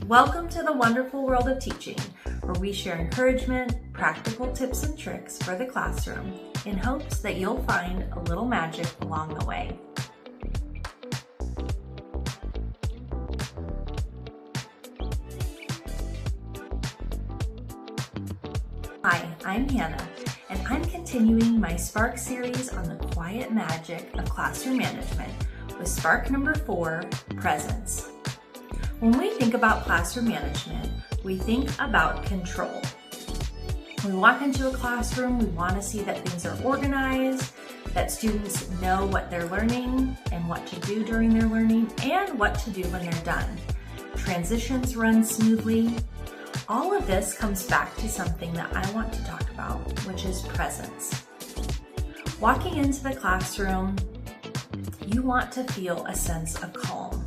Welcome to the wonderful world of teaching, where we share encouragement, practical tips and tricks for the classroom in hopes that you'll find a little magic along the way. Hi, I'm Hannah, and I'm continuing my Spark series on the quiet magic of classroom management with Spark number 4, Presence. When we think about classroom management, we think about control. When we walk into a classroom, we want to see that things are organized, that students know what they're learning and what to do during their learning and what to do when they're done. Transitions run smoothly. All of this comes back to something that I want to talk about, which is presence. Walking into the classroom, you want to feel a sense of calm.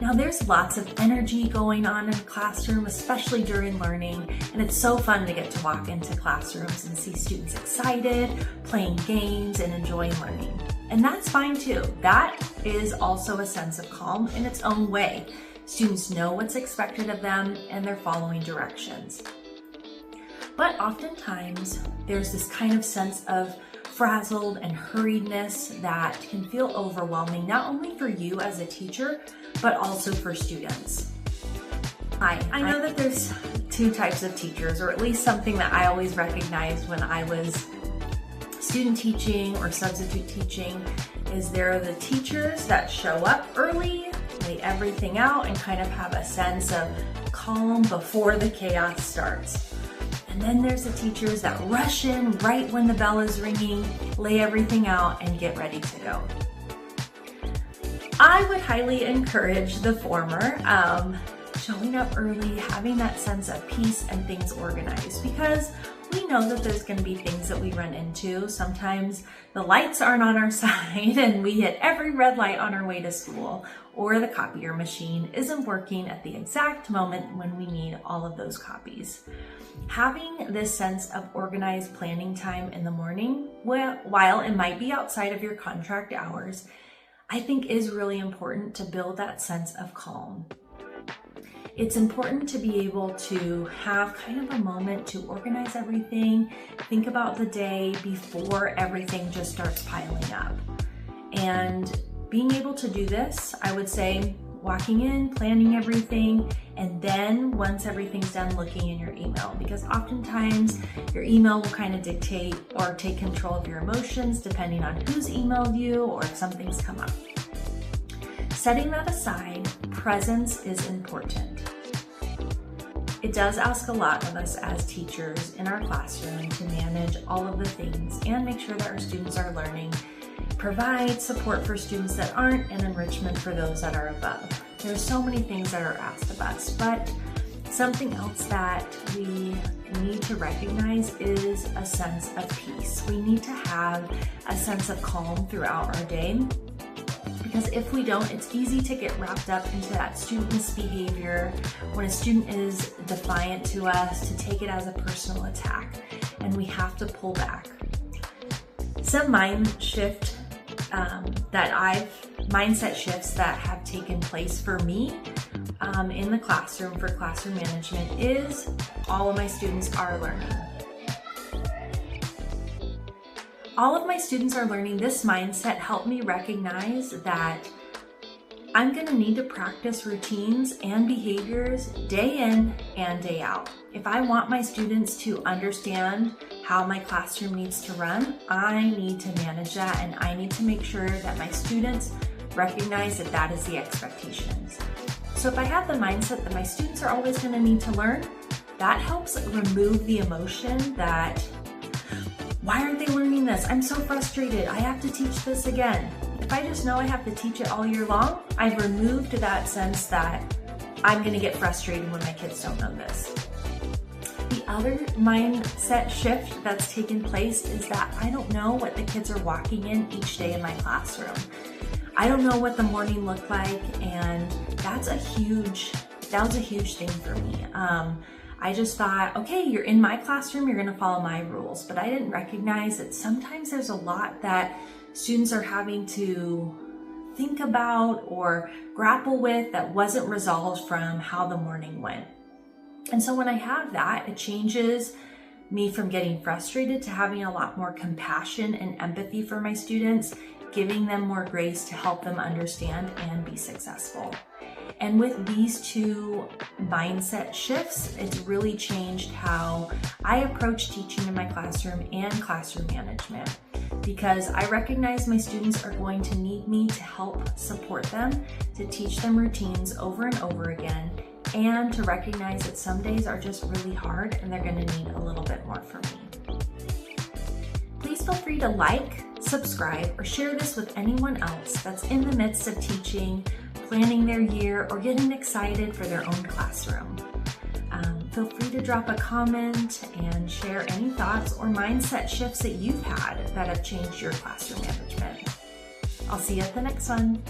Now there's lots of energy going on in a classroom, especially during learning, and it's so fun to get to walk into classrooms and see students excited, playing games, and enjoying learning. And that's fine too. That is also a sense of calm in its own way. Students know what's expected of them and they're following directions. But oftentimes there's this kind of sense of frazzled and hurriedness that can feel overwhelming, not only for you as a teacher, but also for students. Hi, I know that there's two types of teachers, or at least something that I always recognized when I was student teaching or substitute teaching, is there are the teachers that show up early, lay everything out, and kind of have a sense of calm before the chaos starts. And then there's the teachers that rush in right when the bell is ringing, lay everything out, and get ready to go. I would highly encourage the former, showing up early, having that sense of peace and things organized, because we know that there's going to be things that we run into. Sometimes the lights aren't on our side and we hit every red light on our way to school, or the copier machine isn't working at the exact moment when we need all of those copies. Having this sense of organized planning time in the morning, while it might be outside of your contract hours, I think is really important to build that sense of calm. It's important to be able to have kind of a moment to organize everything, think about the day before everything just starts piling up. And being able to do this, I would say, walking in, planning everything, and then once everything's done, looking in your email, because oftentimes your email will kind of dictate or take control of your emotions depending on who's emailed you or if something's come up. Setting that aside, presence is important. It does ask a lot of us as teachers in our classroom to manage all of the things and make sure that our students are learning, provide support for students that aren't, and enrichment for those that are above. There's so many things that are asked of us, but something else that we need to recognize is a sense of peace. We need to have a sense of calm throughout our day, because if we don't, it's easy to get wrapped up into that student misbehavior. When a student is defiant to us, to take it as a personal attack, and we have to pull back. Some mindset shifts that have taken place for me in the classroom for classroom management is all of my students are learning. All of my students are learning. This mindset helped me recognize that I'm going to need to practice routines and behaviors day in and day out. If I want my students to understand how my classroom needs to run, I need to manage that, and I need to make sure that my students recognize that that is the expectations. So if I have the mindset that my students are always going to need to learn, that helps remove the emotion that, why aren't they learning this? I'm so frustrated. I have to teach this again. If I just know I have to teach it all year long, I've removed that sense that I'm going to get frustrated when my kids don't know this. The other mindset shift that's taken place is that I don't know what the kids are walking in each day in my classroom. I don't know what the morning looked like, and that was a huge thing for me. I just thought, okay, you're in my classroom, you're gonna follow my rules. But I didn't recognize that sometimes there's a lot that students are having to think about or grapple with that wasn't resolved from how the morning went. And so when I have that, it changes me from getting frustrated to having a lot more compassion and empathy for my students, giving them more grace to help them understand and be successful. And with these two mindset shifts, it's really changed how I approach teaching in my classroom and classroom management, because I recognize my students are going to need me to help support them, to teach them routines over and over again, and to recognize that some days are just really hard and they're going to need a little bit more from me. Please feel free to like, subscribe, or share this with anyone else that's in the midst of teaching, planning their year, or getting excited for their own classroom. Feel free to drop a comment and share any thoughts or mindset shifts that you've had that have changed your classroom management. I'll see you at the next one.